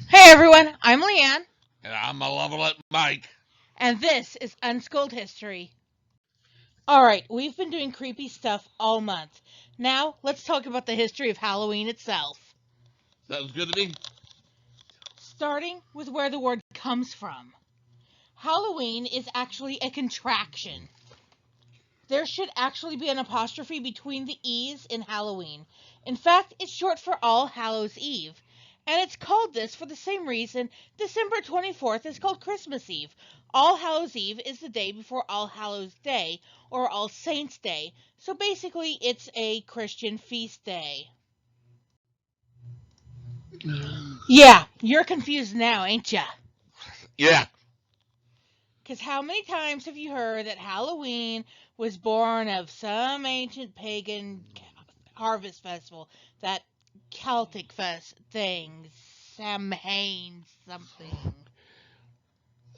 Hey everyone, I'm Leanne, And I'm Malevolent Mike. and this is Unschooled History. Alright, we've been doing creepy stuff all month. Now, let's talk about the history of Halloween itself. Sounds good to me. Starting with where the word comes from. Halloween is actually a contraction. There should actually be an apostrophe between the E's in Halloween. In fact, it's short for All Hallows Eve. And it's called this for the same reason December 24th is called Christmas Eve. All Hallows Eve is the day before All Hallows Day, or All Saints Day. So basically, it's a Christian feast day. Yeah, you're confused now, ain't ya? Yeah. Because how many times have you heard that Halloween was born of some ancient pagan harvest festival, that Celtic fest thing, Samhain something?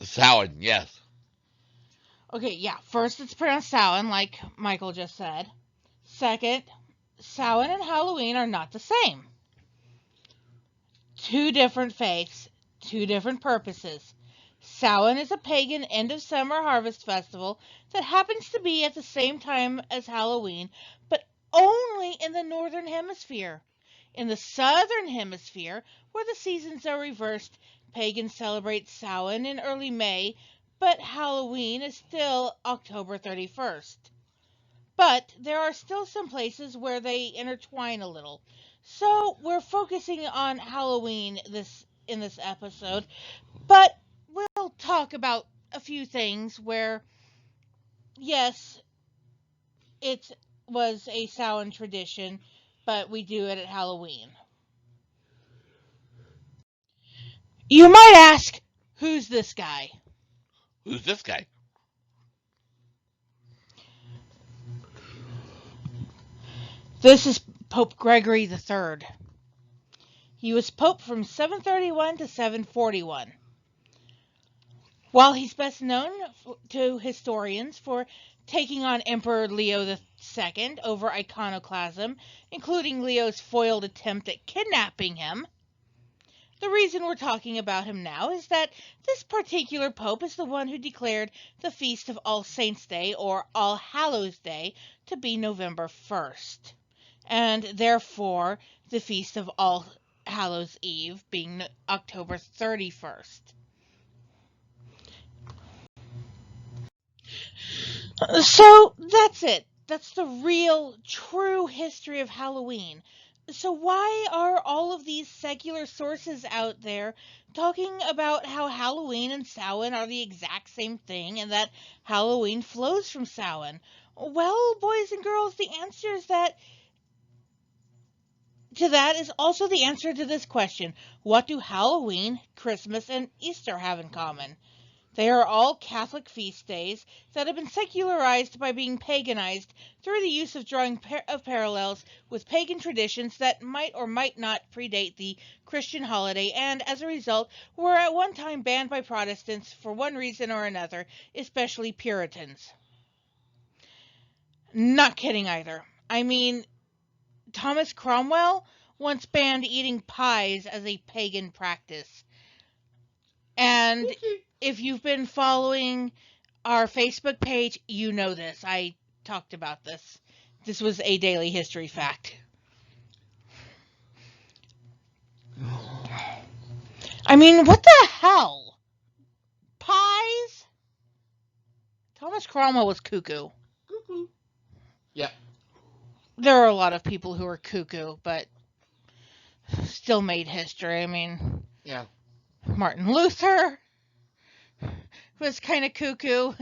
Samhain, yes. Okay, yeah, first it's pronounced Samhain, like Michael just said. Second, Samhain and Halloween are not the same. Two different faiths, two different purposes. Samhain is a pagan end of summer harvest festival that happens to be at the same time as Halloween, but only in the northern hemisphere. In the southern hemisphere, where the seasons are reversed, pagans celebrate Samhain in early May, but Halloween is still October 31st. But there are still some places where they intertwine a little. So we're focusing on Halloween in this episode, but we'll talk about a few things where, yes, it was a Samhain tradition, but we do it at Halloween. You might ask, who's this guy? Who's this guy? This is Pope Gregory III. He was Pope from 731 to 741. While he's best known to historians for taking on Emperor Leo II over iconoclasm, including Leo's foiled attempt at kidnapping him, the reason we're talking about him now is that this particular pope is the one who declared the feast of All Saints' Day, or All Hallows' Day, to be November 1st, and therefore the feast of All Hallows' Eve being October 31st. So that's it. That's the real, true history of Halloween. So why are all of these secular sources out there talking about how Halloween and Samhain are the exact same thing and that Halloween flows from Samhain? Well, boys and girls, the answer is that to that is also the answer to this question. What do Halloween, Christmas, and Easter have in common? They are all Catholic feast days that have been secularized by being paganized through the use of drawing of parallels with pagan traditions that might or might not predate the Christian holiday, and as a result were at one time banned by Protestants for one reason or another, especially Puritans. Not kidding either. I mean, Thomas Cromwell once banned eating pies as a pagan practice. And if you've been following our Facebook page, you know this. I talked about this. This was a daily history fact. I mean, what the hell? Pies? Thomas Cromwell was cuckoo. Cuckoo. Yeah. There are a lot of people who are cuckoo, but still made history. I mean, Yeah. Martin Luther was kind of cuckoo.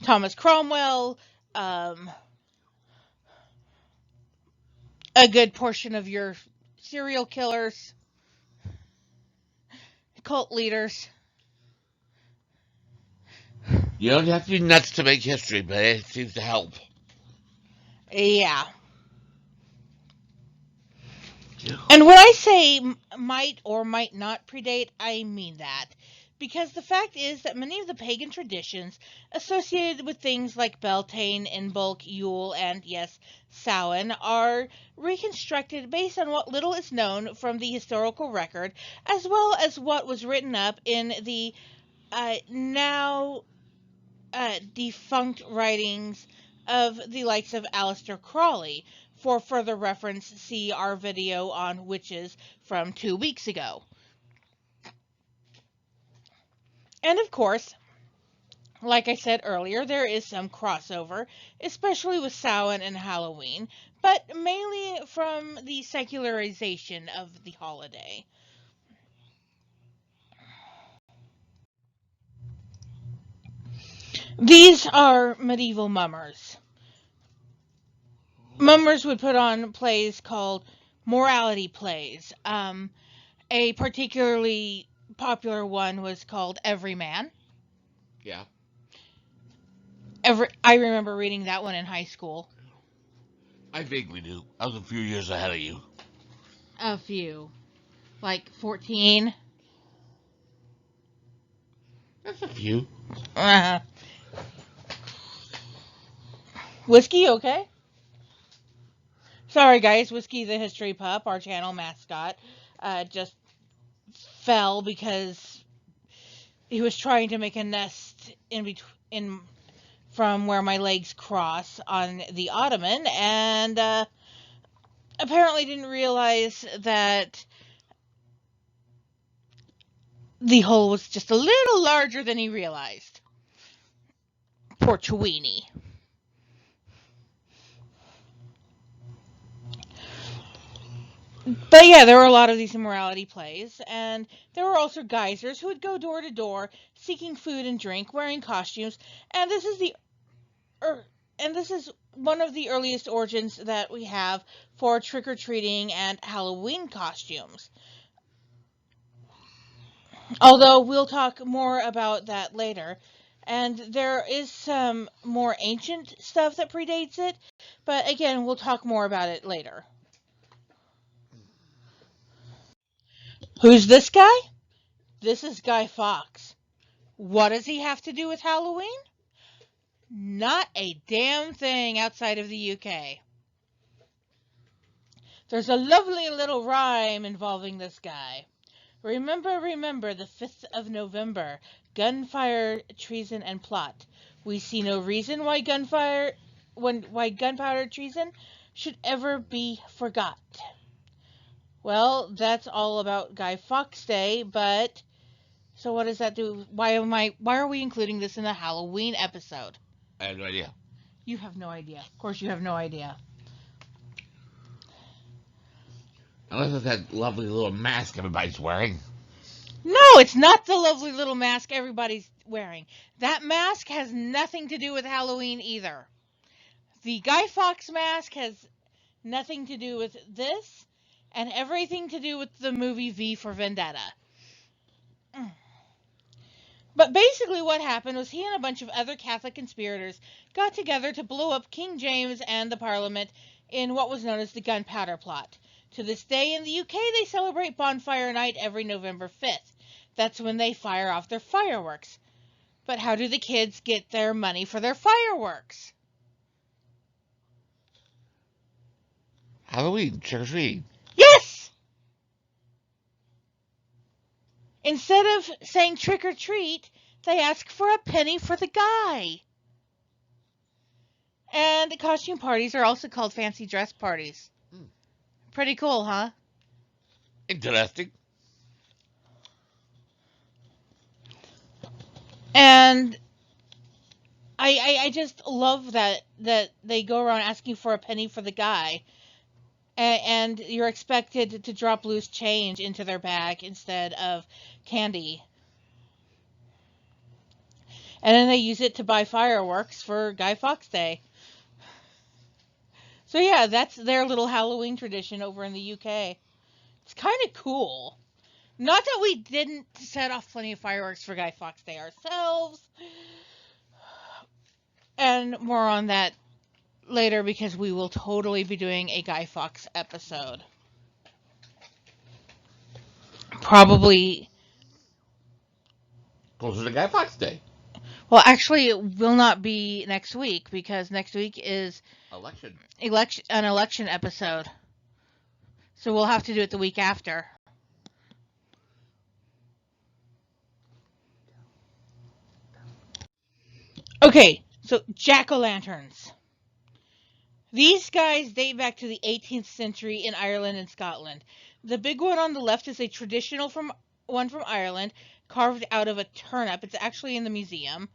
Thomas Cromwell, a good portion of your serial killers, cult leaders. You don't have to be nuts to make history, but it seems to help. Yeah. And when I say might or might not predate, I mean that. Because the fact is that many of the pagan traditions associated with things like Beltane, Imbolc, Yule, and yes, Samhain are reconstructed based on what little is known from the historical record, as well as what was written up in the now defunct writings of the likes of Aleister Crowley. For further reference, see our video on witches from 2 weeks ago. And of course, like I said earlier, there is some crossover, especially with Samhain and Halloween, but mainly from the secularization of the holiday. These are medieval mummers. Mummers would put on plays called morality plays. A particularly popular one was called Everyman. Yeah. I remember reading that one in high school. I vaguely do. I was a few years ahead of you. A few. Like 14. That's a few. Uh-huh. Whiskey, okay? Sorry, guys. Whiskey the History Pup, our channel mascot, just fell because he was trying to make a nest in from where my legs cross on the ottoman, and apparently didn't realize that the hole was just a little larger than he realized. Poor Chewini. But yeah, there were a lot of these immorality plays, and there were also geysers who would go door to door seeking food and drink, wearing costumes, and this is one of the earliest origins that we have for trick-or-treating and Halloween costumes. Although we'll talk more about that later. And there is some more ancient stuff that predates it, but again, we'll talk more about it later. Who's this guy? This is Guy Fawkes. What does he have to do with Halloween? Not a damn thing outside of the UK. There's a lovely little rhyme involving this guy. Remember, remember the 5th of November, gunfire, treason, and plot. We see no reason why gunpowder treason should ever be forgot. Well, that's all about Guy Fawkes Day, but so what does that do? Why are we including this in the Halloween episode? I have no idea. You have no idea. Of course you have no idea. Unless it's that lovely little mask everybody's wearing. No, it's not the lovely little mask everybody's wearing. That mask has nothing to do with Halloween either. The Guy Fawkes mask has nothing to do with this, and everything to do with the movie V for Vendetta. But basically what happened was he and a bunch of other Catholic conspirators got together to blow up King James and the Parliament in what was known as the Gunpowder Plot. To this day in the UK, they celebrate Bonfire Night every November 5th. That's when they fire off their fireworks. But how do the kids get their money for their fireworks? Halloween, trick-or-treating. Yes! Instead of saying trick or treat, they ask for a penny for the guy. And costume parties are also called fancy dress parties. Pretty cool, huh? Interesting. And I just love that they go around asking for a penny for the guy. And you're expected to drop loose change into their bag instead of candy. And then they use it to buy fireworks for Guy Fawkes Day. So yeah, that's their little Halloween tradition over in the UK. It's kind of cool. Not that we didn't set off plenty of fireworks for Guy Fawkes Day ourselves. And more on that later, because we will totally be doing a Guy Fawkes episode. Probably Tuesday. Well, actually, it will not be next week because next week is Election. an election episode. So we'll have to do it the week after. Okay, so jack-o'-lanterns. These guys date back to the 18th century in Ireland and Scotland. The big one on the left is a traditional one from Ireland, carved out of a turnip. It's actually in the museum.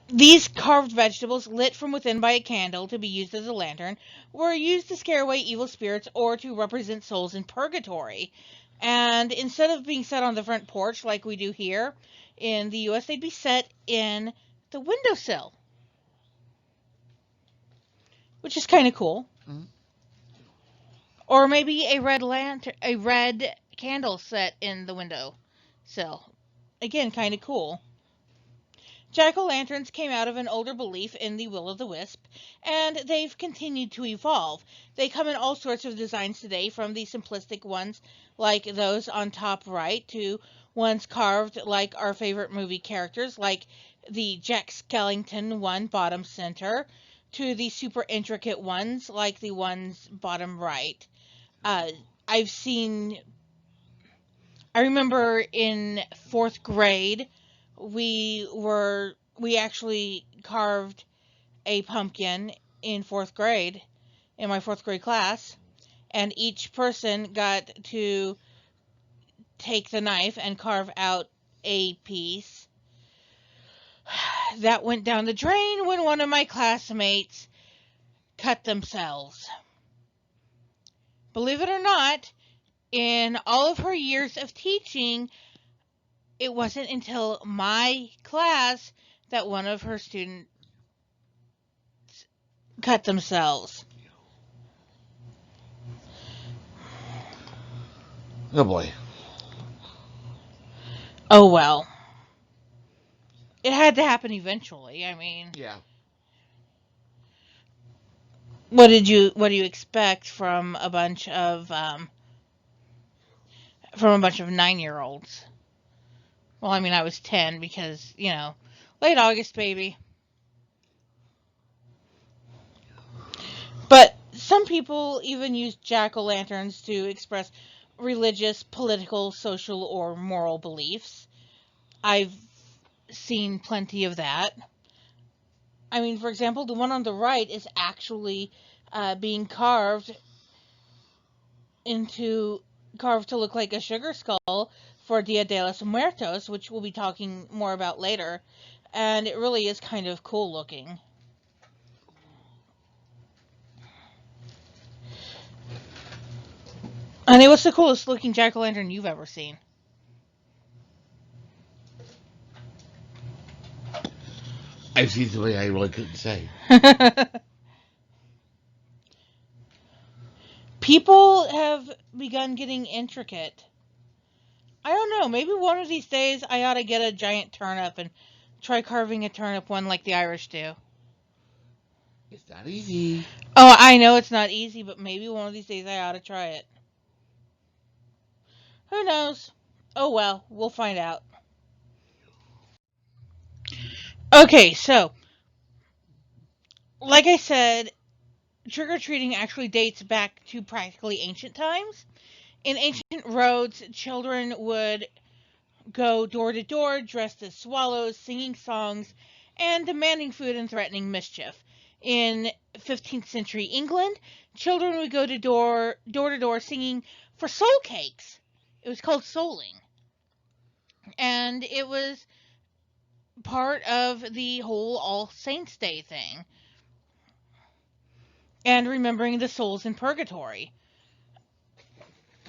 These carved vegetables, lit from within by a candle to be used as a lantern, were used to scare away evil spirits or to represent souls in purgatory. And instead of being set on the front porch like we do here in the US, they'd be set in the windowsill, which is kind of cool. Mm-hmm. Or maybe a red candle set in the windowsill. Again, kind of cool. Jack-o'-lanterns came out of an older belief in the will-o'-the-wisp, and they've continued to evolve. They come in all sorts of designs today, from the simplistic ones like those on top right to ones carved like our favorite movie characters, like the Jack Skellington one bottom center, to the super intricate ones like the ones bottom right. Uh, I've seen I remember in fourth grade, we actually carved a pumpkin in fourth grade, in my fourth grade class, and each person got to take the knife and carve out a piece. That went down the drain when one of my classmates cut themselves. Believe it or not, in all of her years of teaching, it wasn't until my class that one of her students cut themselves. Oh boy. Oh well. It had to happen eventually. I mean, Yeah. what do you expect from a bunch of 9-year-olds? Well, I mean, I was 10 because, late August baby. But some people even use jack-o'-lanterns to express religious, political, social, or moral beliefs. I've seen plenty of that. I mean, for example, the one on the right is actually being carved to look like a sugar skull for Dia de los Muertos, which we'll be talking more about later. And it really is kind of cool looking. Honey, what's the coolest looking jack-o'-lantern you've ever seen? I've seen something I really couldn't say. People have begun getting intricate. I don't know, maybe one of these days I ought to get a giant turnip and try carving a turnip one like the Irish do. It's not easy. Oh, I know it's not easy, but maybe one of these days I ought to try it. Who knows? Oh well, we'll find out. Okay, so, like I said, trick-or-treating actually dates back to practically ancient times. In ancient roads, children would go door to door dressed as swallows, singing songs, and demanding food and threatening mischief. In 15th century England, children would go door to door singing for soul cakes. It was called souling. And it was part of the whole All Saints' Day thing. And remembering the souls in purgatory.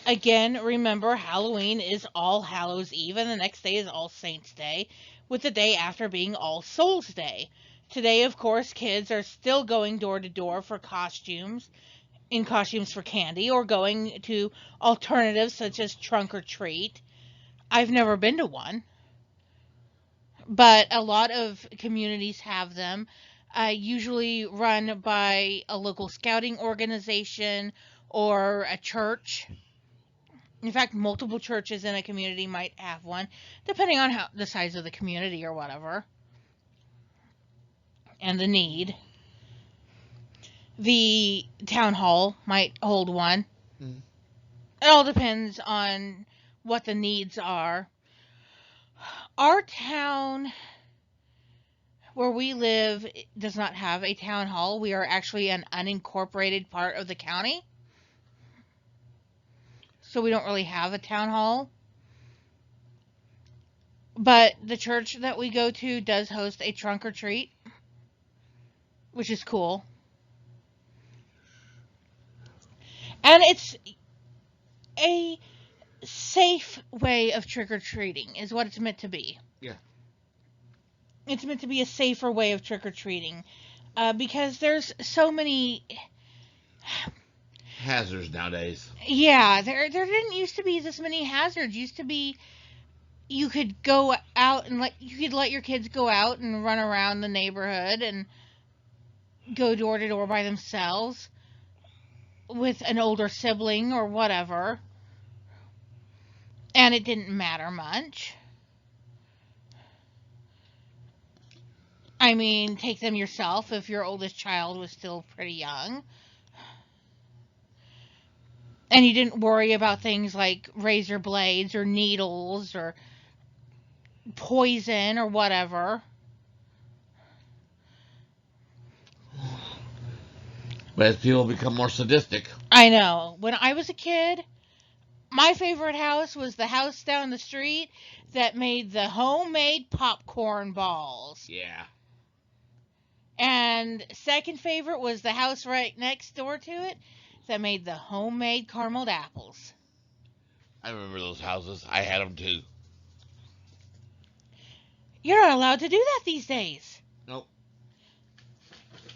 Again, remember, Halloween is All Hallows Eve, and the next day is All Saints' Day, with the day after being All Souls' Day. Today, of course, kids are still going door to door for costumes for candy, or going to alternatives such as trunk or treat. I've never been to one, but a lot of communities have them, usually run by a local scouting organization or a church. In fact, multiple churches in a community might have one, depending on the size of the community or whatever, and the need. The town hall might hold one. Mm. It all depends on what the needs are. Our town where we live does not have a town hall. We are actually an unincorporated part of the county. So we don't really have a town hall. But the church that we go to does host a trunk or treat, which is cool. And it's a safe way of trick-or-treating is what it's meant to be. Yeah. It's meant to be a safer way of trick-or-treating. Because there's so many hazards nowadays. Yeah, there didn't used to be this many hazards. Used to be you could go out and you could let your kids go out and run around the neighborhood and go door to door by themselves with an older sibling or whatever. And it didn't matter much. I mean, take them yourself if your oldest child was still pretty young. And you didn't worry about things like razor blades or needles or poison or whatever. But as people become more sadistic. I know. When I was a kid, my favorite house was the house down the street that made the homemade popcorn balls. Yeah. And second favorite was the house right next door to it that made the homemade carameled apples. I remember those houses. I had them too. You're not allowed to do that these days. Nope.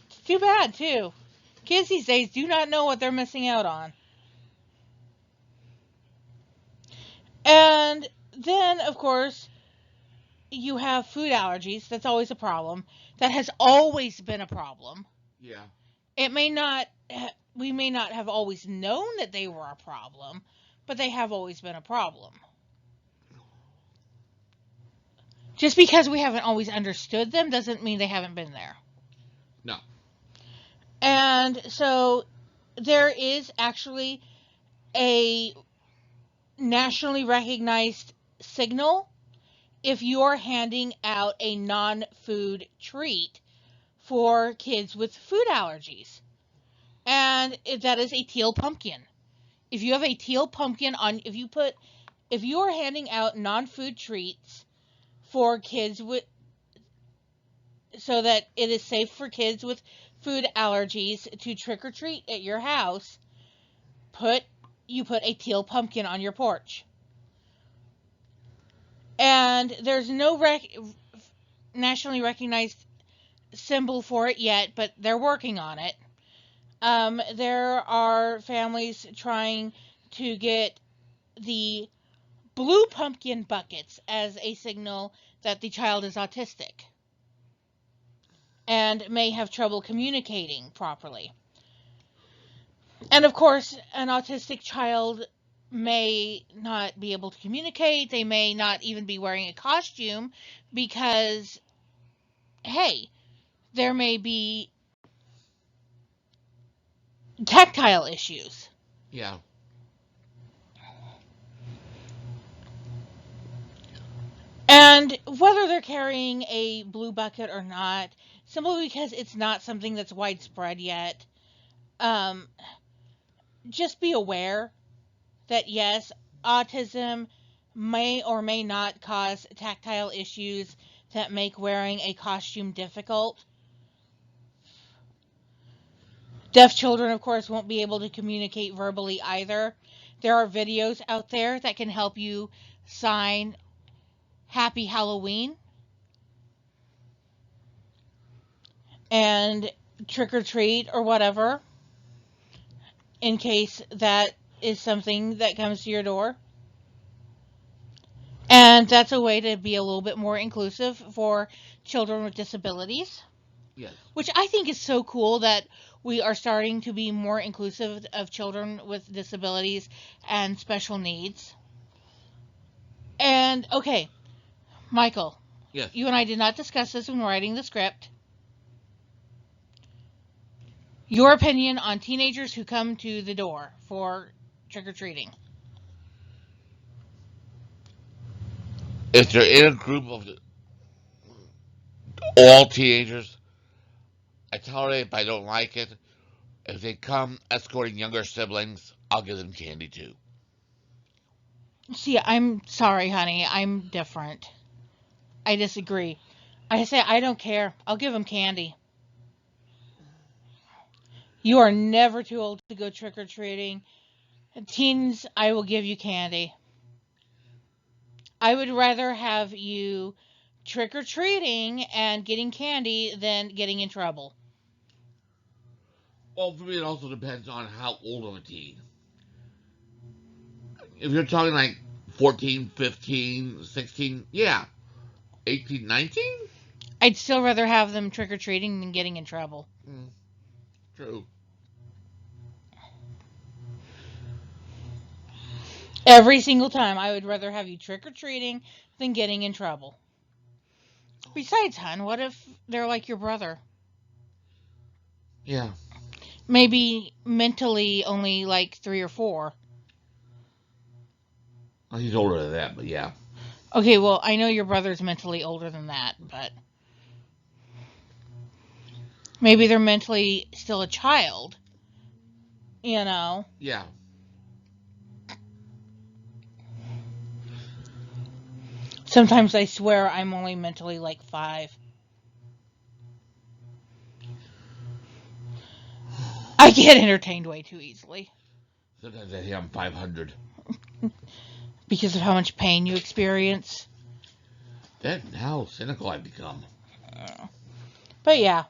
It's too bad, too. Kids these days do not know what they're missing out on. And then, of course, you have food allergies. That's always a problem. That has always been a problem. Yeah. It may not, we may not have always known that they were a problem, but they have always been a problem. Just because we haven't always understood them doesn't mean they haven't been there. No. And so there is actually a nationally recognized signal if you're handing out a non-food treat for kids with food allergies. And that is a teal pumpkin. If you have a teal pumpkin on, if you are handing out non-food treats for kids with, so that it is safe for kids with food allergies to trick or treat at your house, you put a teal pumpkin on your porch. And there's no nationally recognized symbol for it yet, but they're working on it. There are families trying to get the blue pumpkin buckets as a signal that the child is autistic and may have trouble communicating properly. And of course, an autistic child may not be able to communicate. They may not even be wearing a costume because, hey, there may be tactile issues. Yeah. And whether they're carrying a blue bucket or not, simply because it's not something that's widespread yet, just be aware that yes, autism may or may not cause tactile issues that make wearing a costume difficult. Deaf children, of course, won't be able to communicate verbally either. There are videos out there that can help you sign Happy Halloween and trick or treat or whatever, in case that is something that comes to your door. And that's a way to be a little bit more inclusive for children with disabilities. Yes. which I think is so cool that we are starting to be more inclusive of children with disabilities and special needs. And okay, Michael, Yes. you and I did not discuss this when writing the script. Your opinion on teenagers who come to the door for trick or treating. If they're in a group of all teenagers, I tolerate it, but I don't like it. If they come escorting younger siblings, I'll give them candy too. See, I'm sorry, honey. I'm different. I disagree. I say I don't care. I'll give them candy. You are never too old to go trick or treating. Teens, I will give you candy. I would rather have you trick or treating and getting candy than getting in trouble. Well, for me, it also depends on how old of a teen. If you're talking like 14, 15, 16, yeah. 18, 19? I'd still rather have them trick or treating than getting in trouble. Mm, true. Every single time, I would rather have you trick or treating than getting in trouble. Besides, hon, what if they're like your brother? Yeah. Maybe mentally only like 3 or 4. Well, he's older than that, but yeah. Okay, well, I know your brother's mentally older than that, but maybe they're mentally still a child, you know? Yeah. Sometimes I swear I'm only mentally like 5. I get entertained way too easily Sometimes I think I'm 500. because of how much pain you experience. That how cynical I've become. But yeah,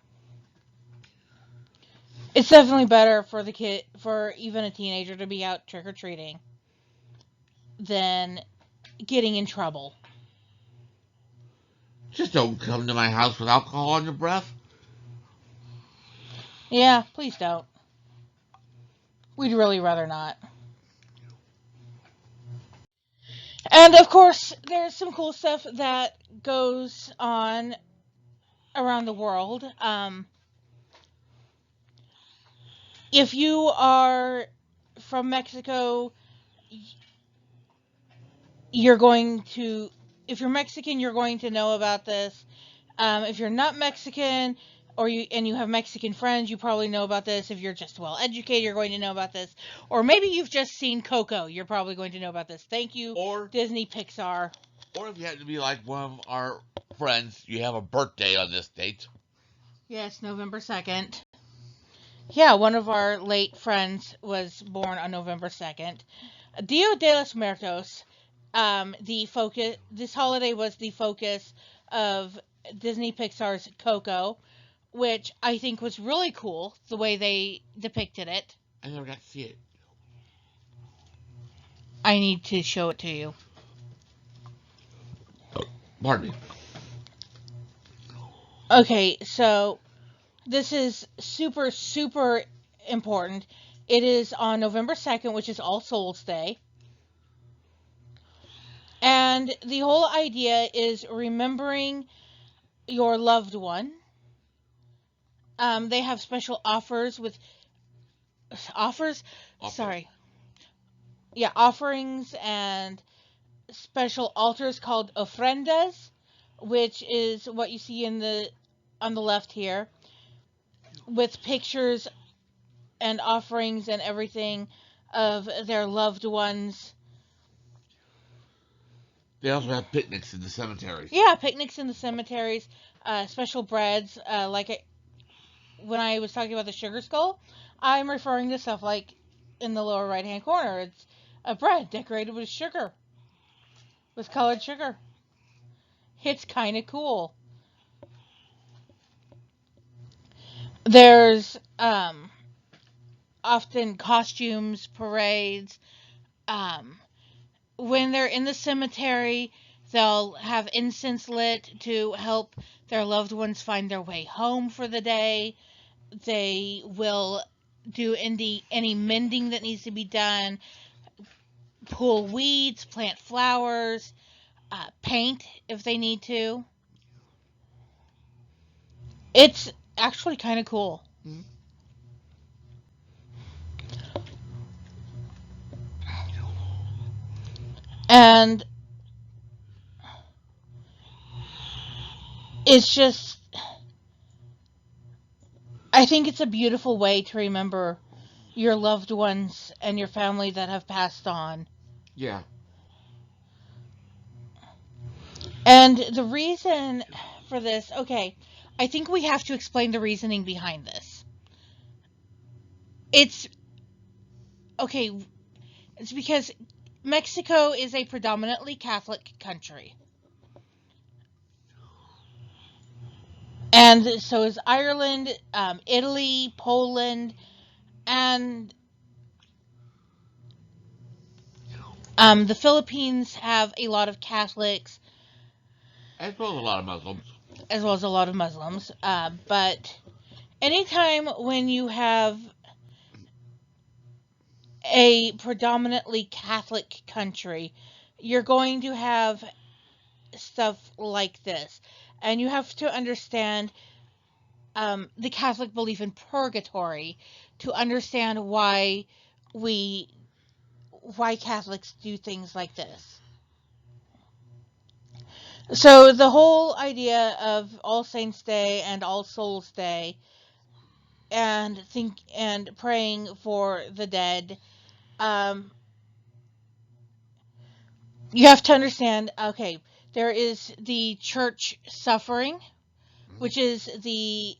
it's definitely better for the kid, for even a teenager, to be out trick or treating than getting in trouble. Just don't come to my house with alcohol on your breath. Yeah, please don't. We'd really rather not. And of course, there's some cool stuff that goes on around the world. If you are from Mexico, you're going to, if you're Mexican, you're going to know about this. If you're not Mexican, or you have Mexican friends, you probably know about this. If you're just well educated, you're going to know about this. Or maybe you've just seen Coco, you're probably going to know about this. Thank you, Or Disney Pixar. or if you happen to be like one of our friends, you have a birthday on this date. Yes, November 2nd. Yeah, one of our late friends was born on November 2nd. Dia de los Muertos. The focus. This holiday was the focus of Disney Pixar's Coco, which I think was really cool the way they depicted it. I never got to see it. I need to show it to you. Pardon me. Okay, so this is super, super important. It is on November 2nd, which is All Souls Day. And the whole idea is remembering your loved one. They have special offers with offers. Sorry, yeah, offerings and special altars called ofrendas, which is what you see in the on the left here, with pictures and offerings and everything of their loved ones. They also have picnics in the cemeteries. Yeah, picnics in the cemeteries, special breads. When I was talking about the sugar skull, I'm referring to stuff like in the lower right hand corner. It's a bread decorated with sugar, with colored sugar. It's kind of cool. There's often costumes, parades. Um, when they're in the cemetery, They'll have incense lit to help their loved ones find their way home for the day. They will do any mending that needs to be done, pull weeds, plant flowers, paint if they need to. It's actually kind of cool. Mhm. And it's just, I think it's a beautiful way to remember your loved ones and your family that have passed on. Yeah. And the reason for this, okay, I think we have to explain the reasoning behind this. It's okay, it's because Mexico is a predominantly Catholic country. And so is Ireland, Italy, Poland, and the Philippines have a lot of Catholics As well as a lot of Muslims. as well as a lot of Muslims. But anytime when you have a predominantly Catholic country, you're going to have stuff like this. And you have to understand the Catholic belief in purgatory to understand we why Catholics do things like this. So the whole idea of All Saints Day and All Souls Day and praying for the dead, um, you have to understand, okay, there is the church suffering, which is the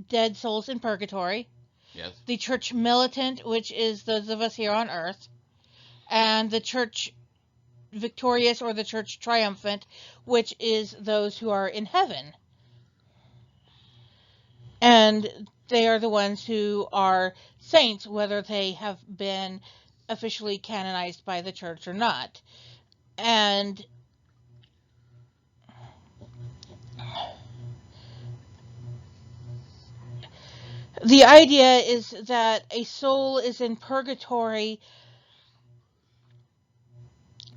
dead souls in purgatory, Yes. the church militant, which is those of us here on earth, and the church victorious or the church triumphant, which is those who are in heaven. And they are the ones who are saints, whether they have been officially canonized by the church or not. And the idea is that a soul is in purgatory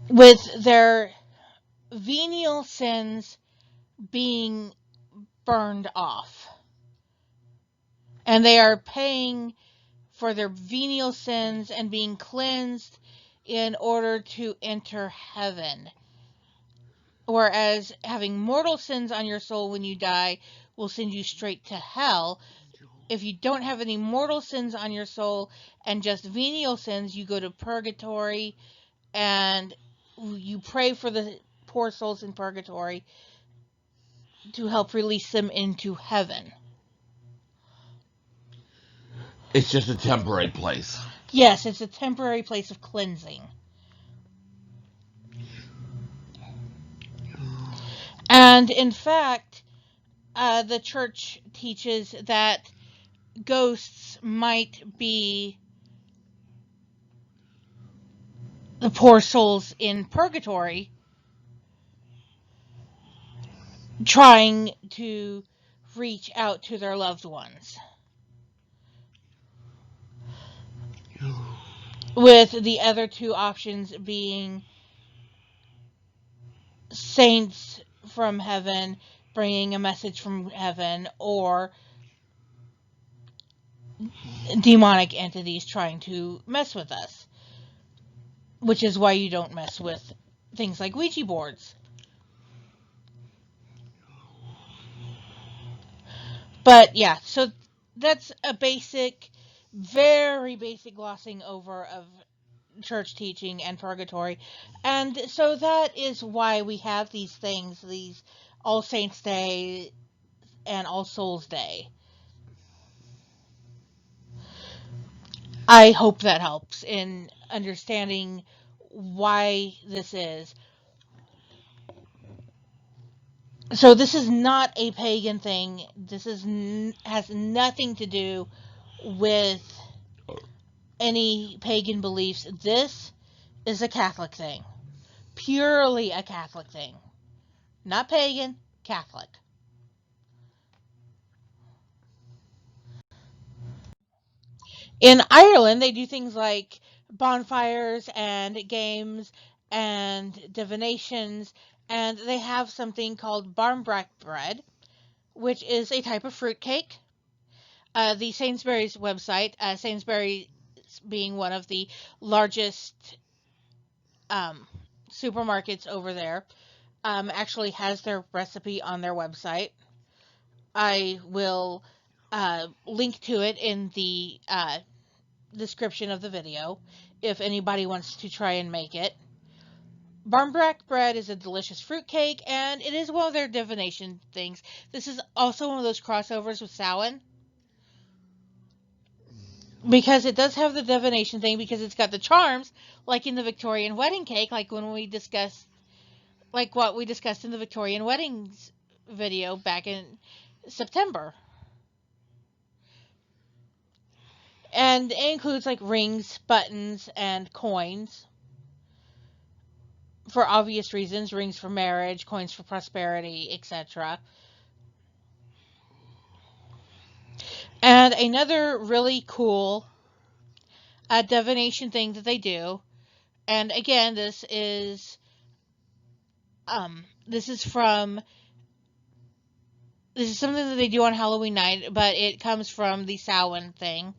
with their venial sins being burned off. And they are paying for their venial sins and being cleansed in order to enter heaven. Whereas having mortal sins on your soul when you die will send you straight to hell. If you don't have any mortal sins on your soul and just venial sins, you go to purgatory and you pray for the poor souls in purgatory to help release them into heaven. It's just a temporary place. Yes, it's a temporary place of cleansing. And in fact, the church teaches that ghosts might be the poor souls in purgatory trying to reach out to their loved ones. With the other two options being saints from heaven bringing a message from heaven, or demonic entities trying to mess with us. Which is why you don't mess with things like Ouija boards. But yeah, so that's a basic, very basic glossing over of church teaching and purgatory. And so that is why we have these things, these All Saints Day and All Souls Day. I hope that helps in understanding why this is. So this is not a pagan thing. This has nothing to do with any pagan beliefs. This is a Catholic thing. purely a Catholic thing. Not pagan, Catholic. In Ireland, they do things like bonfires and games and divinations, and they have something called barmbrack bread, which is a type of fruitcake. The Sainsbury's website, Sainsbury's being one of the largest um, supermarkets over there, actually has their recipe on their website. I will link to it in the description of the video if anybody wants to try and make it. Barmbrack bread is a delicious fruitcake, and it is one of their divination things. This is also one of those crossovers with Samhain, because it does have the divination thing, because it's got the charms, like in the Victorian wedding cake, like what we discussed in the Victorian weddings video back in September. And it includes like rings, buttons, and coins. For obvious reasons, rings for marriage, coins for prosperity, etc. And another really cool divination thing that they do, and again, this is something that they do on Halloween night, but it comes from the Samhain thing,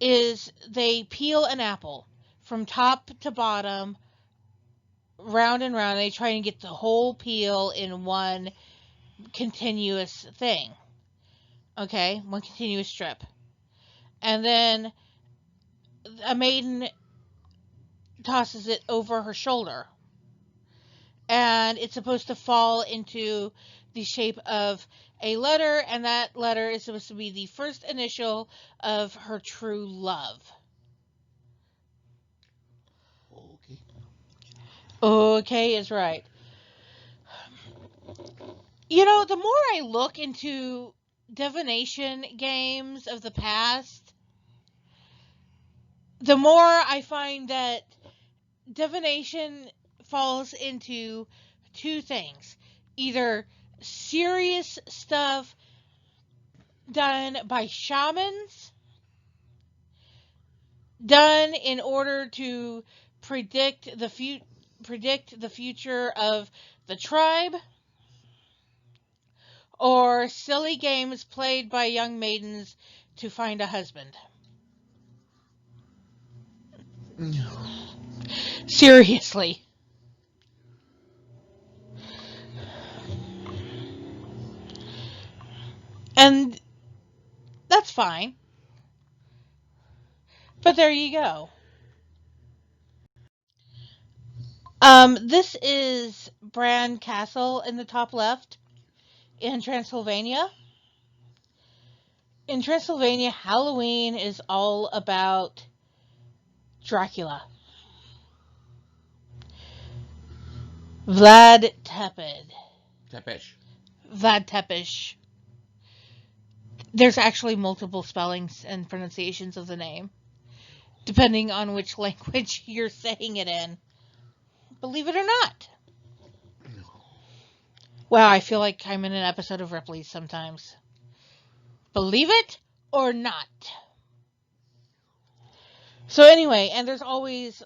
is they peel an apple from top to bottom, round and round. They try and get the whole peel in one continuous thing. Okay, one continuous strip. And then a maiden tosses it over her shoulder. And it's supposed to fall into the shape of a letter, and that letter is supposed to be the first initial of her true love. Okay. Okay is right. You know, the more I look into divination games of the past, the more I find that divination falls into two things. Either serious stuff done by shamans, done in order to predict the future of the tribe, or silly games played by young maidens to find a husband. Seriously. And that's fine. But there you go. This is Bran Castle in the top left in Transylvania. In Transylvania, Halloween is all about Dracula. Vlad Tepid. Tepesh. Vlad Tepish. There's actually multiple spellings and pronunciations of the name, depending on which language you're saying it in. Believe it or not. Wow, I feel like I'm in an episode of Ripley's sometimes. Believe it or not. So anyway, and there's always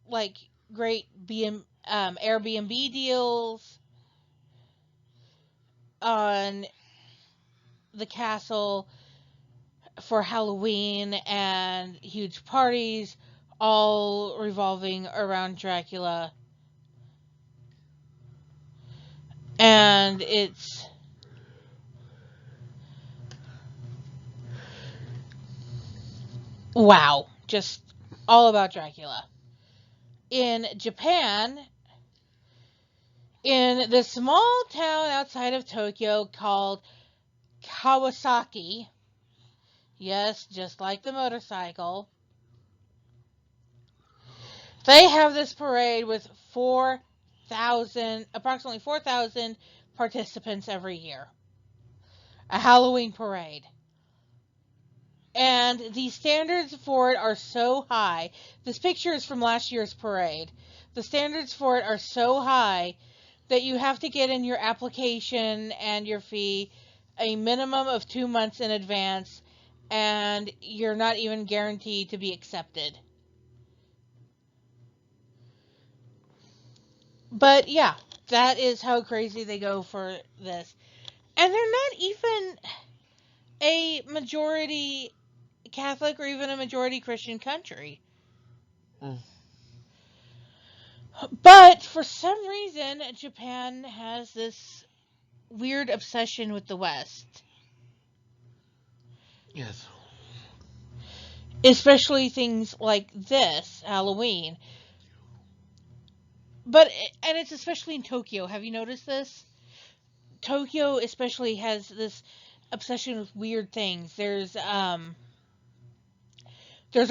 like great Airbnb deals on the castle for Halloween, and huge parties, all revolving around Dracula. And it's wow, just all about Dracula. In Japan, in the small town outside of Tokyo called Kawasaki, yes, just like the motorcycle, they have this parade with approximately 4,000 participants every year. A Halloween parade. And the standards for it are so high. This picture is from last year's parade. The standards for it are so high that you have to get in your application and your fee a minimum of 2 months in advance, and you're not even guaranteed to be accepted. But yeah, that is how crazy they go for this. And they're not even a majority Catholic or even a majority Christian country. Mm. But for some reason, Japan has this weird obsession with the West. Yes. Especially things like this, Halloween. And it's especially in Tokyo. Have you noticed this? Tokyo especially has this obsession with weird things. There's there's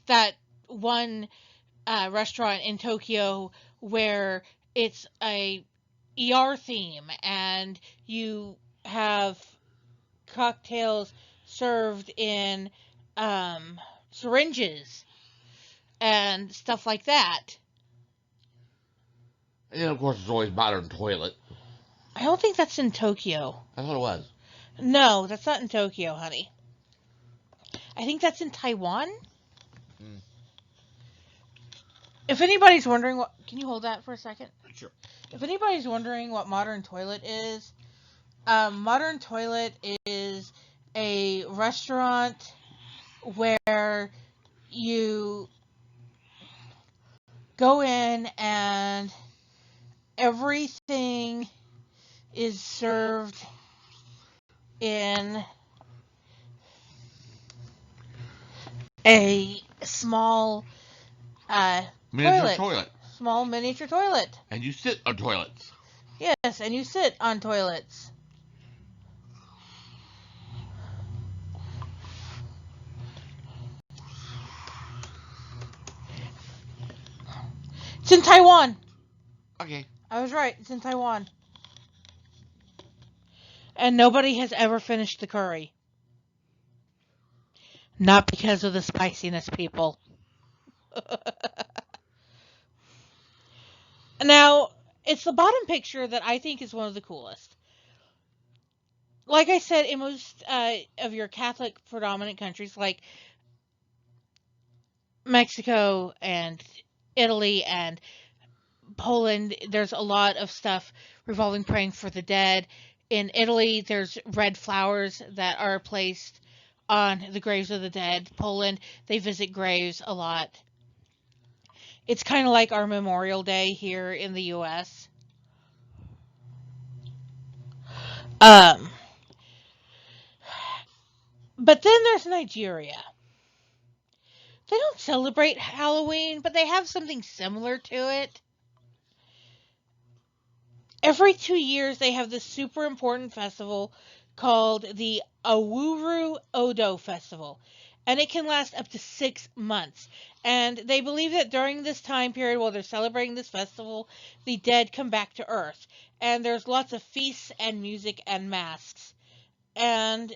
that one restaurant in Tokyo where it's a ER theme, and you have cocktails served in syringes and stuff like that. And then, of course, it's always modern toilet. I don't think that's in Tokyo. I thought it was. No, that's not in Tokyo, honey. I think that's in Taiwan. Mm. If anybody's wondering what... Can you hold that for a second? Sure. If anybody's wondering what modern toilet is, modern toilet is a restaurant where you go in and everything is served in a small Miniature toilet. Small miniature toilet. And you sit on toilets. Yes, and you sit on toilets. It's in Taiwan. Okay. I was right. It's in Taiwan. And nobody has ever finished the curry. Not because of the spiciness, people. Now, it's the bottom picture that I think is one of the coolest. Like I said, in most of your Catholic predominant countries like Mexico and Italy and Poland, there's a lot of stuff revolving praying for the dead. In Italy, there's red flowers that are placed on the graves of the dead. Poland, they visit graves a lot. It's kind of like our Memorial Day here in the U.S. Um, but then there's Nigeria. They don't celebrate Halloween, but they have something similar to it. Every 2 years, they have this super important festival called the Awuru Odo Festival. And it can last up to 6 months. And they believe that during this time period, while they're celebrating this festival, the dead come back to Earth. And there's lots of feasts and music and masks. And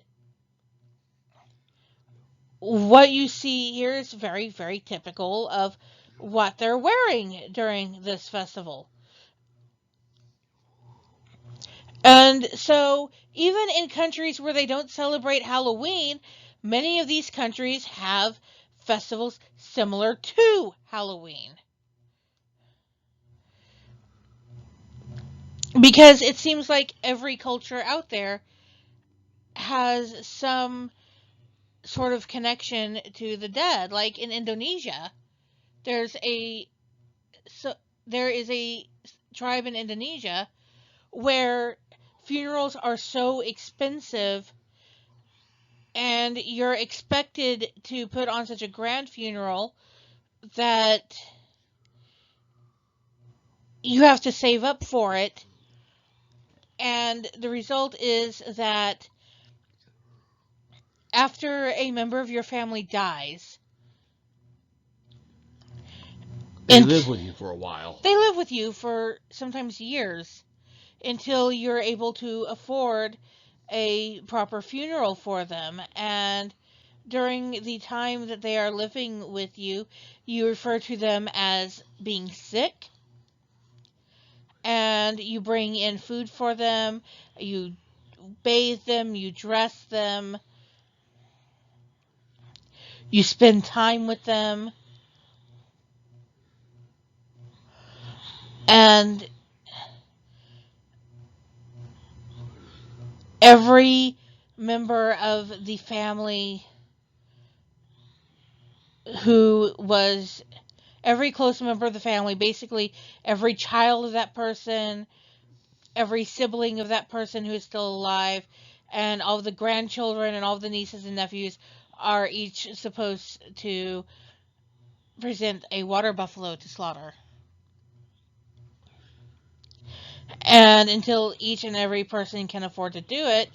what you see here is very, very typical of what they're wearing during this festival. And so, even in countries where they don't celebrate Halloween, many of these countries have festivals similar to Halloween. Because it seems like every culture out there has some sort of connection to the dead. Like in Indonesia, there's a so there is a tribe in Indonesia where funerals are so expensive and you're expected to put on such a grand funeral that you have to save up for it. And the result is that after a member of your family dies, they live with you for a while. They live with you for sometimes years until you're able to afford a proper funeral for them. And during the time that they are living with you, you refer to them as being sick, and you bring in food for them, you bathe them, you dress them, you spend time with them, and every member of the family who was every close member of the family, basically every child of that person, every sibling of that person who is still alive, and all the grandchildren and all the nieces and nephews are each supposed to present a water buffalo to slaughter. And until each and every person can afford to do it,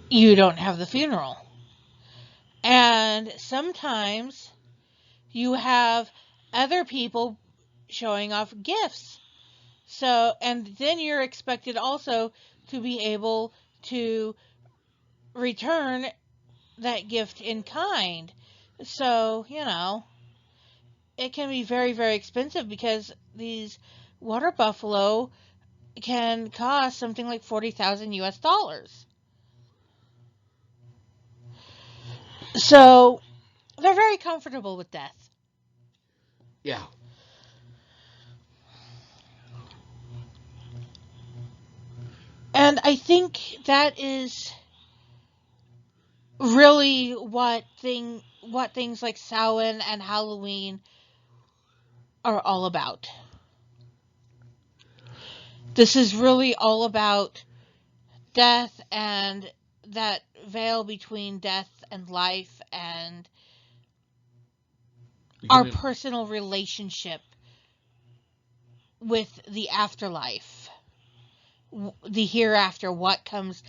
you don't have the funeral. And sometimes you have other people showing off gifts. So, and then you're expected also to be able to return that gift in kind. So, it can be very, very expensive because these water buffalo can cost something like 40,000 US dollars. So, they're very comfortable with death. Yeah. And I think that is really what things like Samhain and Halloween are all about. This is really all about death and that veil between death and life and our personal relationship with the afterlife, the hereafter, what comes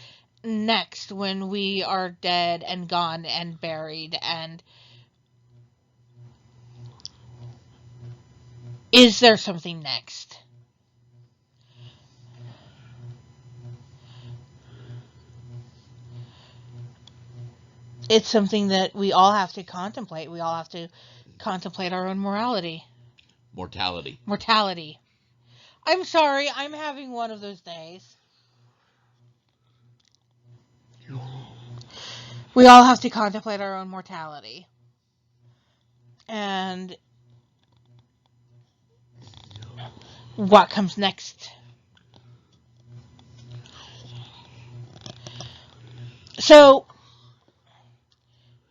next when we are dead and gone and buried, and is there something next? It's something that we all have to contemplate. We all have to contemplate our own morality. Mortality. I'm sorry, I'm having one of those days. We all have to contemplate our own mortality. And what comes next? So,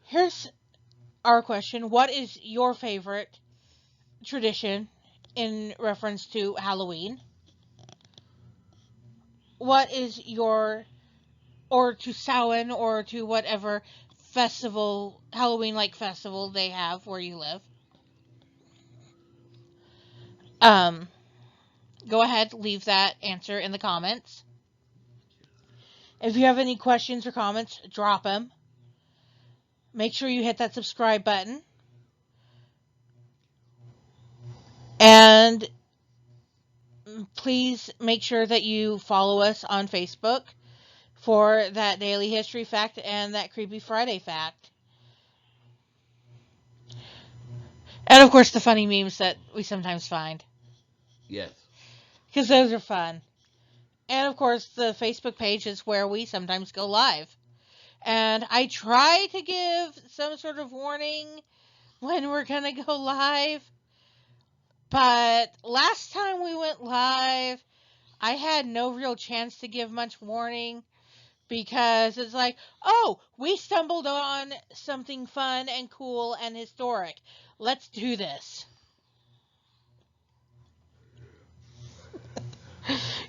here's our question. What is your favorite tradition in reference to Halloween? What is or to Samhain, or to whatever festival, Halloween-like festival they have where you live? Um, Go ahead, leave that answer in the comments. If you have any questions or comments, drop them. Make sure you hit that subscribe button. And please make sure that you follow us on Facebook for that daily history fact and that creepy Friday fact. And of course, the funny memes that we sometimes find. Yes. Because those are fun. And of course, the Facebook page is where we sometimes go live. And I try to give some sort of warning when we're going to go live. But last time we went live, I had no real chance to give much warning because it's like, oh, we stumbled on something fun and cool and historic. Let's do this.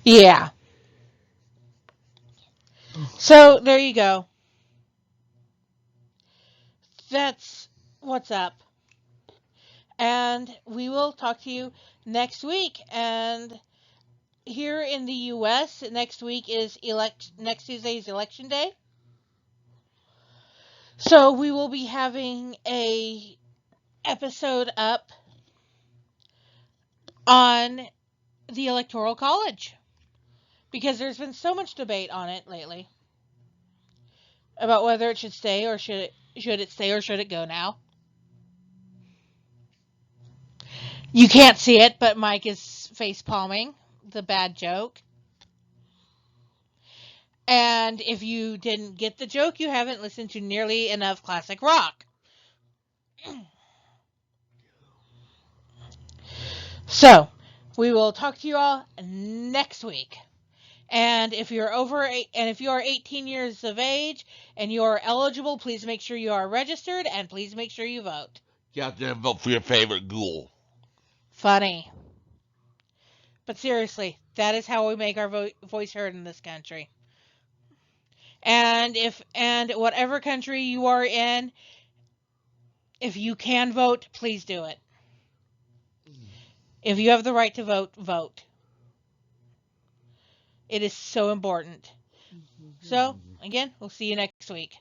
Yeah. So there you go. That's what's up. And we will talk to you next week. And here in the U.S., next week is next Tuesday's election day. So we will be having a episode up on the Electoral College because there's been so much debate on it lately. about whether it should stay or should it stay or should it go now. You can't see it, but Mike is face palming the bad joke. And if you didn't get the joke, you haven't listened to nearly enough classic rock. So, we will talk to you all next week. And if you're if you are 18 years of age and you are eligible, please make sure you are registered and please make sure you vote. Get out there and vote for your favorite ghoul. Funny. But seriously, that is how we make our voice heard in this country. And whatever country you are in, if you can vote, please do it. If you have the right to vote, vote. It is so important. So, again, we'll see you next week.